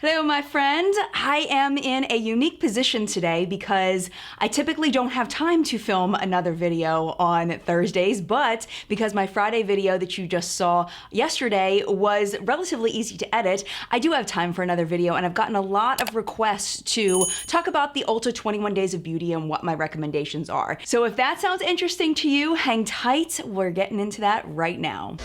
Hello, my friend. I am in a unique position today because I typically don't have time to film another video on Thursdays, but because my Friday video that you just saw yesterday was relatively easy to edit, I do have time for another video, and I've gotten a lot of requests to talk about the Ulta 21 Days of Beauty and what my recommendations are. So if that sounds interesting to you, hang tight. We're getting into that right now.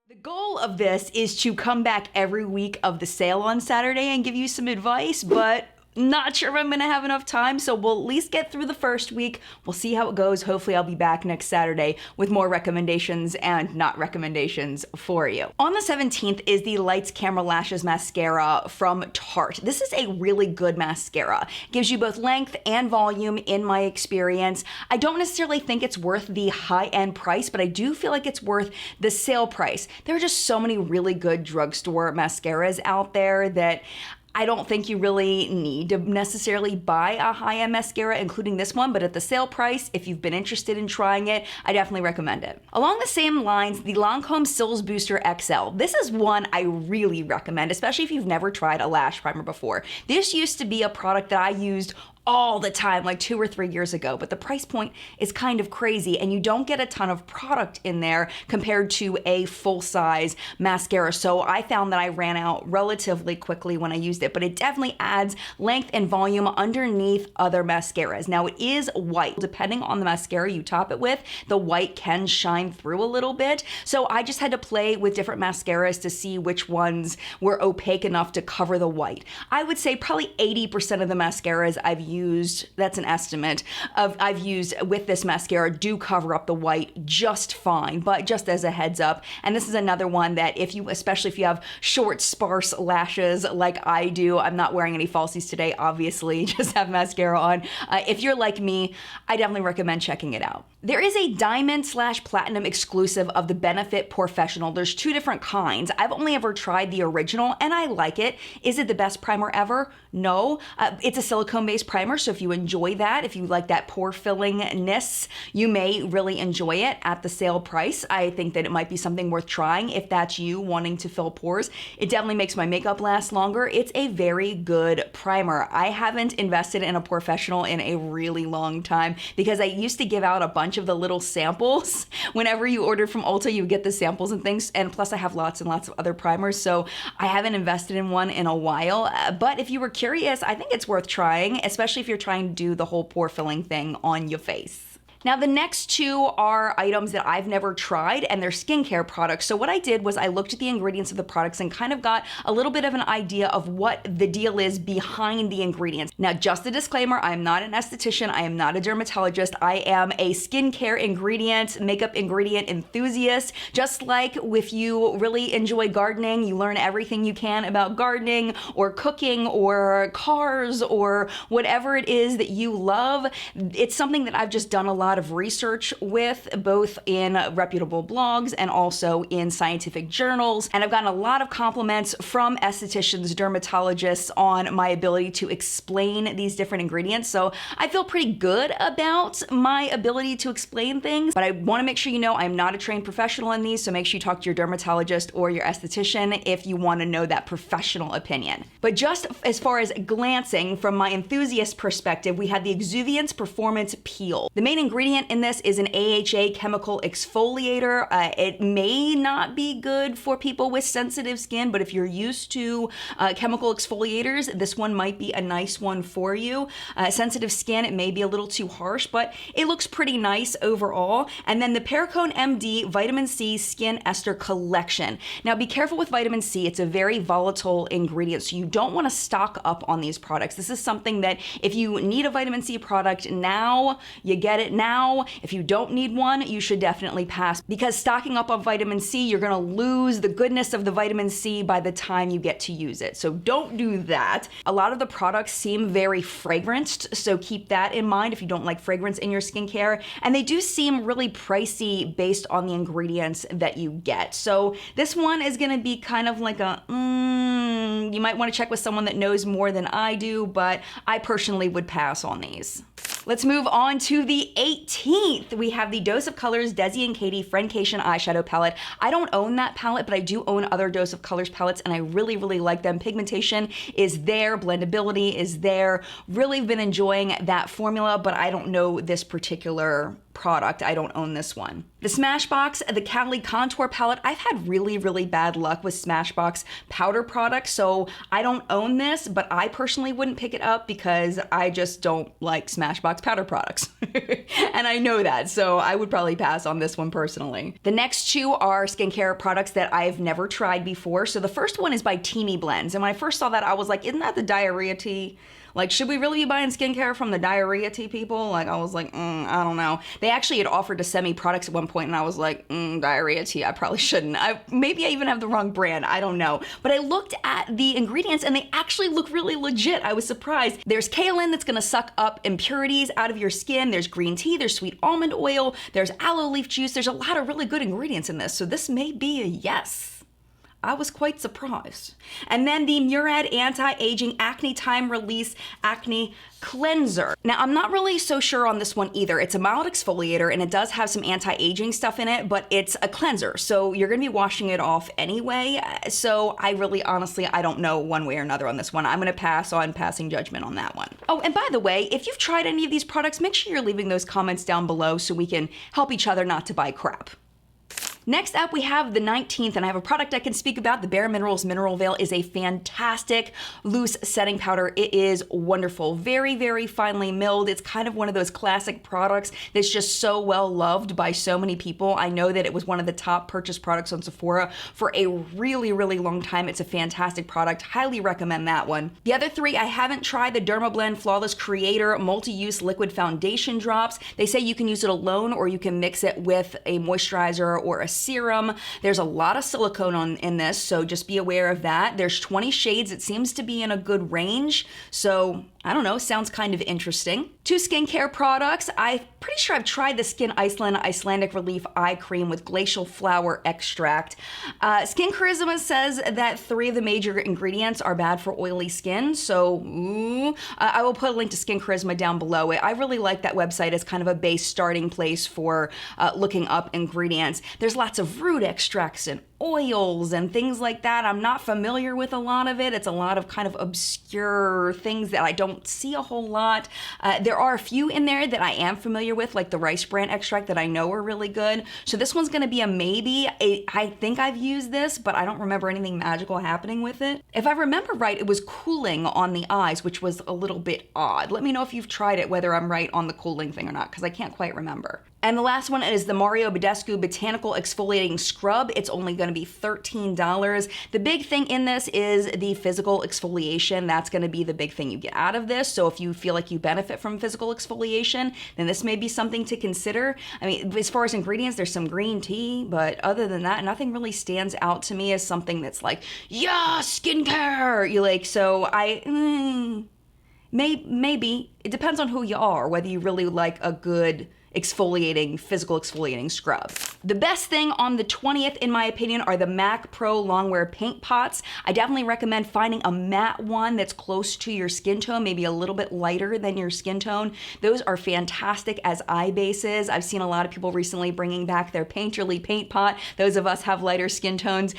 The goal of this is to come back every week of the sale on Saturday and give you some advice, but not sure if I'm gonna have enough time, so we'll at least get through the first week. We'll see how it goes. Hopefully I'll be back next Saturday with more recommendations and not recommendations for you. On the 17th is the Lights Camera Lashes Mascara from Tarte. This is a really good mascara. It gives you both length and volume in my experience. I don't necessarily think it's worth the high-end price, but I do feel like it's worth the sale price. There are just so many really good drugstore mascaras out there that I don't think you really need to necessarily buy a high-end mascara, including this one, but at the sale price, if you've been interested in trying it, I definitely recommend it. Along the same lines, the Lancome Cils Booster XL. This is one I really recommend, especially if you've never tried a lash primer before. This used to be a product that I used all the time, like 2 or 3 years ago, but the price point is kind of crazy and you don't get a ton of product in there compared to a full-size mascara. So I found that I ran out relatively quickly when I used it, but it definitely adds length and volume underneath other mascaras. Now it is white. Depending on the mascara you top it with, the white can shine through a little bit. So I just had to play with different mascaras to see which ones were opaque enough to cover the white. I would say probably 80% of the mascaras I've used, that's an estimate, I've used with this mascara do cover up the white just fine, but just as a heads up. And this is another one that especially if you have short, sparse lashes like I do, I'm not wearing any falsies today, obviously, just have mascara on. If you're like me, I definitely recommend checking it out. There is a diamond/platinum exclusive of the Benefit Professional. There's 2 different kinds. I've only ever tried the original and I like it. Is it the best primer ever? No. It's a silicone-based primer, so if you enjoy that, if you like that pore fillingness, you may really enjoy it at the sale price. I think that it might be something worth trying if that's you wanting to fill pores. It definitely makes my makeup last longer. It's a very good primer. I haven't invested in a professional in a really long time because I used to give out a bunch of the little samples. Whenever you ordered from Ulta, you get the samples and things, and plus I have lots and lots of other primers, so I haven't invested in one in a while. But if you were curious, I think it's worth trying, especially if you're trying to do the whole pore filling thing on your face. Now the next 2 are items that I've never tried, and they're skincare products. So what I did was I looked at the ingredients of the products and kind of got a little bit of an idea of what the deal is behind the ingredients. Now just a disclaimer, I am not an esthetician, I am not a dermatologist, I am a skincare ingredient, makeup ingredient enthusiast. Just like if you really enjoy gardening, you learn everything you can about gardening or cooking or cars or whatever it is that you love. It's something that I've just done a lot of research with, both in reputable blogs and also in scientific journals. And I've gotten a lot of compliments from estheticians, dermatologists on my ability to explain these different ingredients. So I feel pretty good about my ability to explain things, but I want to make sure you know I'm not a trained professional in these, so make sure you talk to your dermatologist or your esthetician if you want to know that professional opinion. But just as far as glancing from my enthusiast perspective, we have the Exuviance Performance Peel. The main ingredient in this is an AHA chemical exfoliator. It may not be good for people with sensitive skin, but if you're used to chemical exfoliators, this one might be a nice one for you. Sensitive skin, it may be a little too harsh, but it looks pretty nice overall. And then the Perricone MD Vitamin C Skin Ester Collection. Now be careful with vitamin C. It's a very volatile ingredient, so you don't want to stock up on these products. This is something that if you need a vitamin C product now, you get it now. If you don't need one, you should definitely pass, because stocking up on vitamin C, you're gonna lose the goodness of the vitamin C by the time you get to use it. So don't do that. A lot of the products seem very fragranced, so keep that in mind if you don't like fragrance in your skincare. And they do seem really pricey based on the ingredients that you get. So this one is gonna be kind of like a, you might wanna check with someone that knows more than I do, but I personally would pass on these. Let's move on to the 18th. We have the Dose of Colors Desi and Katie Friendcation eyeshadow palette. I don't own that palette, but I do own other Dose of Colors palettes, and I really, really like them. Pigmentation is there, blendability is there. Really been enjoying that formula, but I don't know this particular product. I don't own this one. The Smashbox, the Cali Contour Palette. I've had really, really bad luck with Smashbox powder products, so I don't own this, but I personally wouldn't pick it up because I just don't like Smashbox powder products. And I know that, so I would probably pass on this one personally. The next two are skincare products that I've never tried before. So the first one is by Teamy Blends, and when I first saw that, I was like, isn't that the diarrhea tea? Like, should we really be buying skincare from the diarrhea tea people? Like, I was like, I don't know. They actually had offered to send me products at one point, and I was like, diarrhea tea, I probably shouldn't. Maybe I even have the wrong brand, I don't know. But I looked at the ingredients, and they actually look really legit. I was surprised. There's kaolin that's gonna suck up impurities out of your skin. There's green tea, there's sweet almond oil, there's aloe leaf juice. There's a lot of really good ingredients in this, so this may be a yes. I was quite surprised. And then the Murad Anti-Aging Acne Time Release Acne Cleanser. Now, I'm not really so sure on this one either. It's a mild exfoliator and it does have some anti-aging stuff in it, but it's a cleanser. So you're gonna be washing it off anyway. So I really, honestly, I don't know one way or another on this one. I'm gonna pass on passing judgment on that one. Oh, and by the way, if you've tried any of these products, make sure you're leaving those comments down below so we can help each other not to buy crap. Next up, we have the 19th, and I have a product I can speak about. The Bare Minerals Mineral Veil is a fantastic loose setting powder. It is wonderful. Very, very finely milled. It's kind of one of those classic products that's just so well loved by so many people. I know that it was one of the top purchased products on Sephora for a really, really long time. It's a fantastic product. Highly recommend that one. The other three, I haven't tried the Dermablend Flawless Creator Multi-Use Liquid Foundation Drops. They say you can use it alone or you can mix it with a moisturizer or a serum. There's a lot of silicone in this, so just be aware of that. There's 20 shades. It seems to be in a good range, so I don't know, sounds kind of interesting. Two skincare products. I'm pretty sure I've tried the Skin Iceland Icelandic Relief Eye Cream with Glacial Flower Extract. Skin Charisma says that 3 of the major ingredients are bad for oily skin, so I will put a link to Skin Charisma down below it. I really like that website as kind of a base starting place for looking up ingredients. There's lots of root extracts and oils and things like that. I'm not familiar with a lot of it. It's a lot of kind of obscure things that I don't see a whole lot. There are a few in there that I am familiar with, like the rice bran extract that I know are really good. So this one's gonna be a maybe. I think I've used this, but I don't remember anything magical happening with it. If I remember right, it was cooling on the eyes, which was a little bit odd. Let me know if you've tried it, whether I'm right on the cooling thing or not, because I can't quite remember. And the last one is the Mario Badescu Botanical Exfoliating Scrub. It's only gonna be $13. The big thing in this is the physical exfoliation. That's gonna be the big thing you get out of this. So if you feel like you benefit from physical exfoliation, then this may be something to consider. I mean, as far as ingredients, there's some green tea, but other than that, nothing really stands out to me as something that's like, yeah, skincare. Maybe. It depends on who you are, whether you really like a good physical exfoliating scrub. The best thing on the 20th, in my opinion, are the MAC Pro Longwear Paint Pots. I definitely recommend finding a matte one that's close to your skin tone, maybe a little bit lighter than your skin tone. Those are fantastic as eye bases. I've seen a lot of people recently bringing back their Painterly Paint Pot. Those of us have lighter skin tones.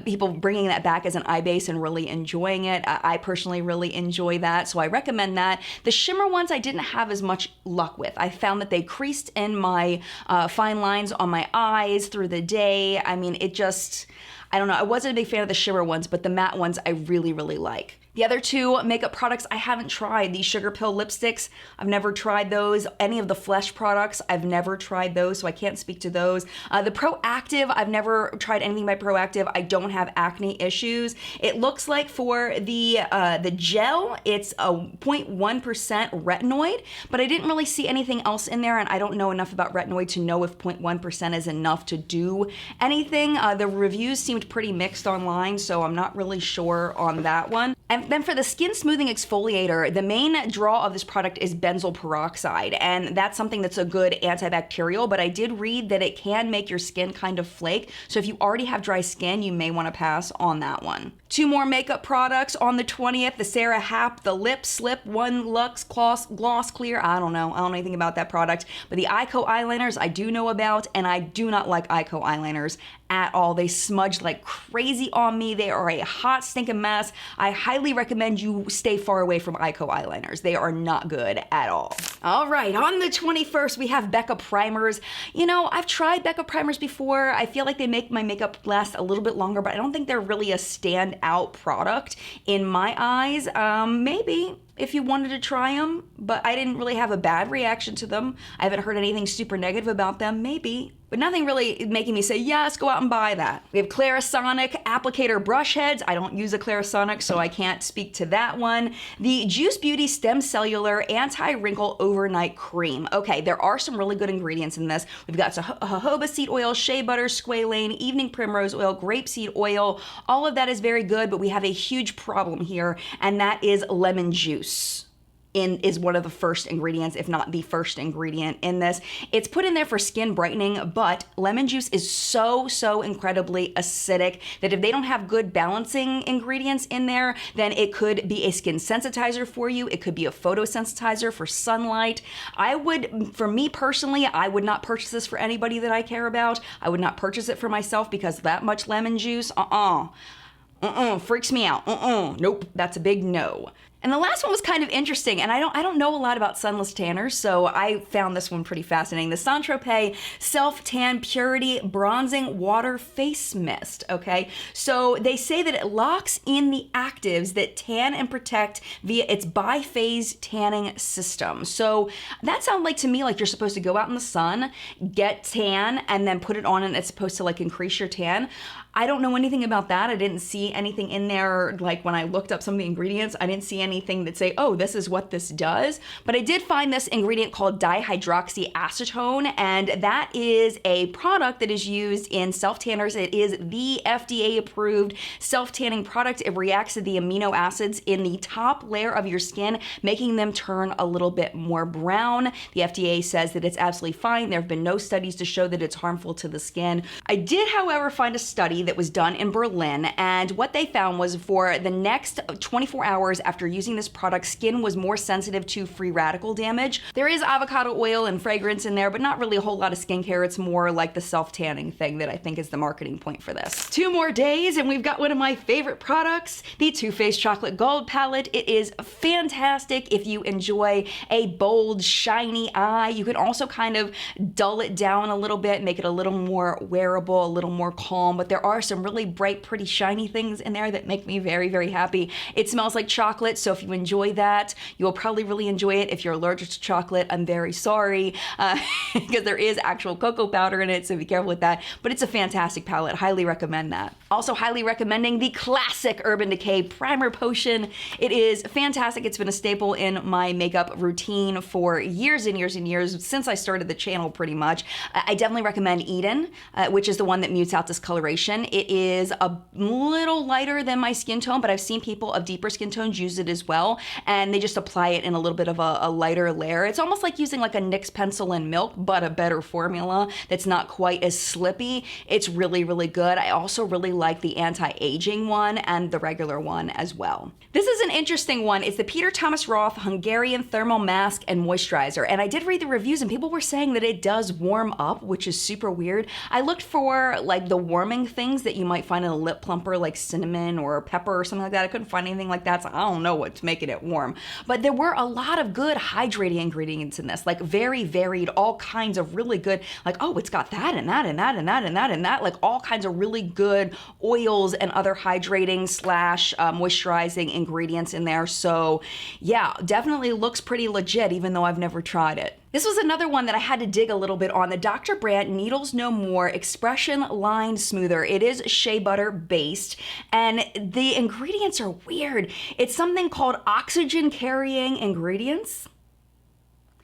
People bringing that back as an eye base and really enjoying it. I personally really enjoy that, so I recommend that. The shimmer ones I didn't have as much luck with. I found that they creased in my fine lines on my eyes through the day. I mean, I don't know. I wasn't a big fan of the shimmer ones, but the matte ones I really, really like. The other two makeup products I haven't tried. These Sugar Pill lipsticks, I've never tried those. Any of the Flesh products, I've never tried those, so I can't speak to those. The Proactive, I've never tried anything by Proactive. I don't have acne issues. It looks like for the gel, it's a 0.1% retinoid, but I didn't really see anything else in there, and I don't know enough about retinoid to know if 0.1% is enough to do anything. The reviews seemed pretty mixed online, so I'm not really sure on that one. And then for the skin smoothing exfoliator, the main draw of this product is benzoyl peroxide, and that's something that's a good antibacterial, but I did read that it can make your skin kind of flake, so if you already have dry skin, you may want to pass on that one. 2 more makeup products on the 20th, the Sarah Happ, the Lip Slip 1 Luxe Gloss Clear. I don't know anything about that product, but the Ico eyeliners I do know about, and I do not like Ico eyeliners at all. They smudge like crazy on me. They are a hot stinking mess. I highly recommend you stay far away from Ico eyeliners. They are not good at all. All right, on the 21st, we have Becca primers. You know, I've tried Becca primers before. I feel like they make my makeup last a little bit longer, but I don't think they're really a standout product in my eyes. Maybe if you wanted to try them, but I didn't really have a bad reaction to them. I haven't heard anything super negative about them, maybe, but nothing really making me say, yes, go out and buy that. We have Clarisonic applicator brush heads. I don't use a Clarisonic, so I can't speak to that one. The Juice Beauty Stem Cellular Anti-Wrinkle Overnight Cream. Okay, there are some really good ingredients in this. We've got jojoba seed oil, shea butter, squalane, evening primrose oil, grapeseed oil. All of that is very good, but we have a huge problem here, and that is lemon juice. Is one of the first ingredients, if not the first ingredient in this. It's put in there for skin brightening, but lemon juice is so incredibly acidic that if they don't have good balancing ingredients in there, then it could be a skin sensitizer for you. It could be a photosensitizer for sunlight. For me personally, I would not purchase this for anybody that I care about. I would not purchase it for myself because that much lemon juice, freaks me out. Nope, that's a big no. And the last one was kind of interesting, and I don't know a lot about sunless tanners, so I found this one pretty fascinating. The Saint-Tropez Self-Tan Purity Bronzing Water Face Mist, okay? So they say that it locks in the actives that tan and protect via its biphase tanning system. So that sounds like to me like you're supposed to go out in the sun, get tan, and then put it on, and it's supposed to like increase your tan. I don't know anything about that. I didn't see anything in there, like when I looked up some of the ingredients, I didn't see anything that say, oh, this is what this does. But I did find this ingredient called dihydroxyacetone, and that is a product that is used in self-tanners. It is the FDA-approved self-tanning product. It reacts to the amino acids in the top layer of your skin, making them turn a little bit more brown. The FDA says that it's absolutely fine. There have been no studies to show that it's harmful to the skin. I did, however, find a study that was done in Berlin, and what they found was for the next 24 hours after using this product, skin was more sensitive to free radical damage. There is avocado oil and fragrance in there, but not really a whole lot of skincare. It's more like the self-tanning thing that I think is the marketing point for this. 2 more days and we've got one of my favorite products, the Too Faced Chocolate Gold Palette. It is fantastic if you enjoy a bold, shiny eye. You can also kind of dull it down a little bit, make it a little more wearable, a little more calm, but there are some really bright, pretty, shiny things in there that make me very happy. It smells like chocolate, so if you enjoy that, you will probably really enjoy it. If you're allergic to chocolate, I'm very sorry, because there is actual cocoa powder in it, so be careful with that, but it's a fantastic palette. Highly recommend that. Also highly recommending the classic Urban Decay Primer Potion. It is fantastic. It's been a staple in my makeup routine for years and years and years, since I started the channel pretty much. I definitely recommend Eden, which is the one that mutes out discoloration. It is a little lighter than my skin tone, but I've seen people of deeper skin tones use it as well, and they just apply it in a little bit of a lighter layer. It's almost like using like a NYX pencil and milk, but a better formula that's not quite as slippy. It's really good. I also really like the anti-aging one and the regular one as well. This is an interesting one. It's the Peter Thomas Roth Hungarian Thermal Mask and Moisturizer, and I did read the reviews and people were saying that it does warm up, which is super weird. I looked for like the warming things that you might find in a lip plumper like cinnamon or pepper or something like that. I couldn't find anything like that, so I don't know what's making it warm. But there were a lot of good hydrating ingredients in this, like very varied, all kinds of really good, like, oh, it's got that and that and that and that and that and that, like all kinds of really good oils and other hydrating slash moisturizing ingredients in there. So yeah, definitely looks pretty legit, even though I've never tried it. This was another one that I had to dig a little bit on, the Dr. Brandt Needles No More Expression Line Smoother. It is shea butter based, and the ingredients are weird. It's something called oxygen carrying ingredients.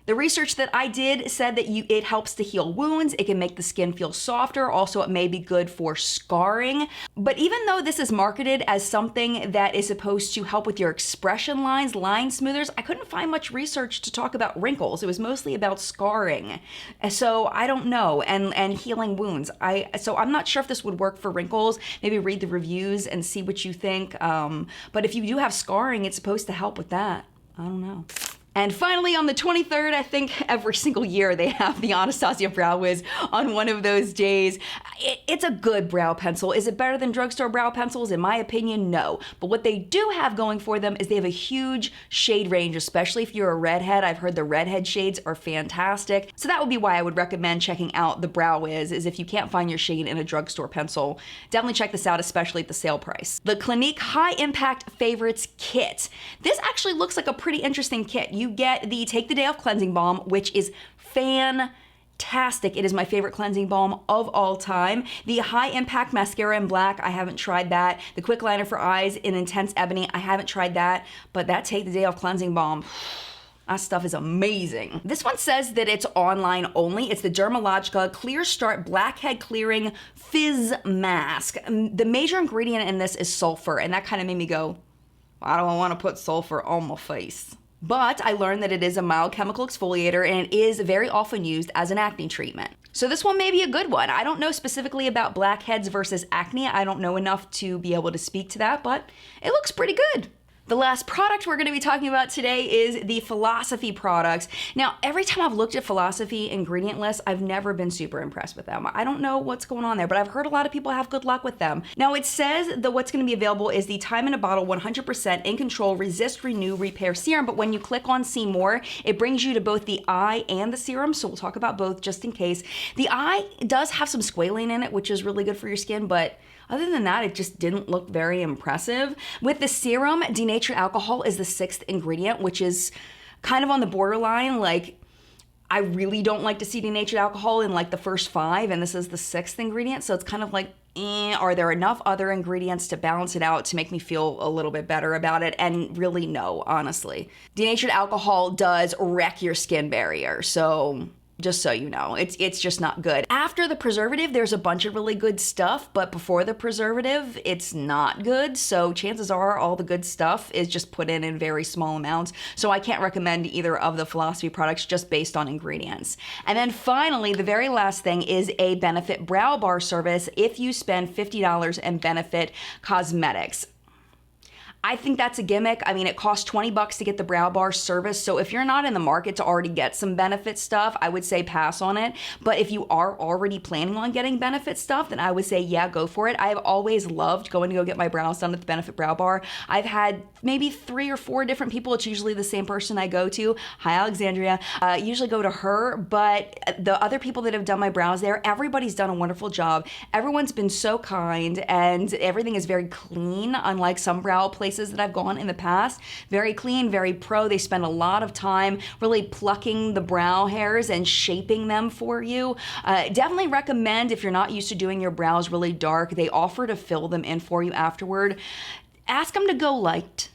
The research that I did said that it helps to heal wounds, it can make the skin feel softer, also it may be good for scarring. But even though this is marketed as something that is supposed to help with your expression lines, line smoothers, I couldn't find much research to talk about wrinkles. It was mostly about scarring. So I don't know, and healing wounds. So I'm not sure if this would work for wrinkles. Maybe read the reviews and see what you think. But if you do have scarring, it's supposed to help with that. I don't know. And finally, on the 23rd, I think every single year they have the Anastasia Brow Wiz on one of those days. It's a good brow pencil. Is it better than drugstore brow pencils? In my opinion, no. But what they do have going for them is they have a huge shade range, especially if you're a redhead. I've heard the redhead shades are fantastic. So that would be why I would recommend checking out the Brow Wiz, is if you can't find your shade in a drugstore pencil, definitely check this out, especially at the sale price. The Clinique High Impact Favorites Kit. This actually looks like a pretty interesting kit. You get the Take the Day Off Cleansing Balm, which is fantastic. It is my favorite cleansing balm of all time. The High Impact Mascara in Black, I haven't tried that. The Quick Liner for Eyes in Intense Ebony, I haven't tried that. But that Take the Day Off Cleansing Balm, that stuff is amazing. This one says that it's online only. It's the Dermalogica Clear Start Blackhead Clearing Fizz Mask. The major ingredient in this is sulfur, and that kind of made me go, I don't want to put sulfur on my face. But I learned that it is a mild chemical exfoliator and it is very often used as an acne treatment. So this one may be a good one. I don't know specifically about blackheads versus acne. I don't know enough to be able to speak to that, but it looks pretty good. The last product we're going to be talking about today is the Philosophy products. Now, every time I've looked at Philosophy ingredient lists, I've never been super impressed with them. I don't know what's going on there, but I've heard a lot of people have good luck with them. Now, it says that what's going to be available is the Time in a Bottle 100% In Control Resist, Renew, Repair Serum, but when you click on See More, it brings you to both the eye and the serum, so we'll talk about both just in case. The eye does have some squalane in it, which is really good for your skin, but other than that, it just didn't look very impressive. With the serum, denatured alcohol is the 6th ingredient, which is kind of on the borderline. Like, I really don't like to see denatured alcohol in like the first 5, and this is the 6th ingredient, so it's kind of like, are there enough other ingredients to balance it out to make me feel a little bit better about it? And really, no, honestly. Denatured alcohol does wreck your skin barrier, so just so you know, it's just not good. After the preservative, there's a bunch of really good stuff, but before the preservative, it's not good. So chances are all the good stuff is just put in very small amounts. So I can't recommend either of the Philosophy products just based on ingredients. And then finally, the very last thing is a Benefit Brow Bar service if you spend $50 in Benefit Cosmetics. I think that's a gimmick. I mean, it costs $20 to get the brow bar service. So if you're not in the market to already get some benefit stuff, I would say pass on it. But if you are already planning on getting benefit stuff, then I would say, yeah, go for it. I have always loved going to go get my brows done at the Benefit Brow Bar. I've had maybe 3 or 4 different people. It's usually the same person I go to. Hi, Alexandria. Usually go to her, but the other people that have done my brows there, everybody's done a wonderful job. Everyone's been so kind and everything is very clean, unlike some brow places that I've gone in the past. Very clean, very pro. They spend a lot of time really plucking the brow hairs and shaping them for you. Definitely recommend, if you're not used to doing your brows really dark, they offer to fill them in for you afterward. Ask them to go light.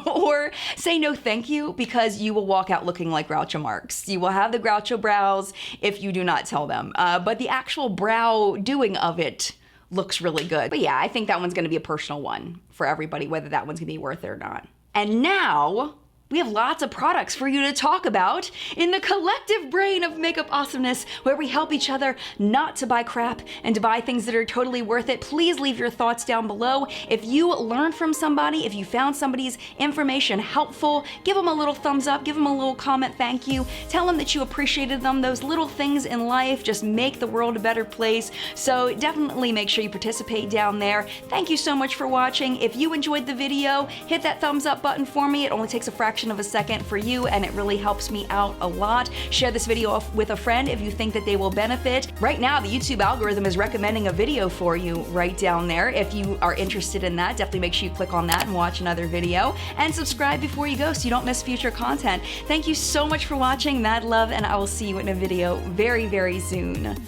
Or say no thank you, because you will walk out looking like Groucho Marx. You will have the Groucho brows if you do not tell them. But the actual brow doing of it looks really good. But yeah, I think that one's gonna be a personal one for everybody, whether that one's gonna be worth it or not. And now, we have lots of products for you to talk about in the collective brain of makeup awesomeness, where we help each other not to buy crap and to buy things that are totally worth it. Please leave your thoughts down below. If you learned from somebody, if you found somebody's information helpful, give them a little thumbs up, give them a little comment, thank you. Tell them that you appreciated them. Those little things in life just make the world a better place. So definitely make sure you participate down there. Thank you so much for watching. If you enjoyed the video, hit that thumbs up button for me. It only takes a fraction of a second for you, and it really helps me out a lot. Share this video with a friend if you think that they will benefit. Right now, the YouTube algorithm is recommending a video for you right down there. If you are interested in that, definitely make sure you click on that and watch another video, and subscribe before you go so you don't miss future content. Thank you so much for watching. Mad love, and I will see you in a video very, very soon.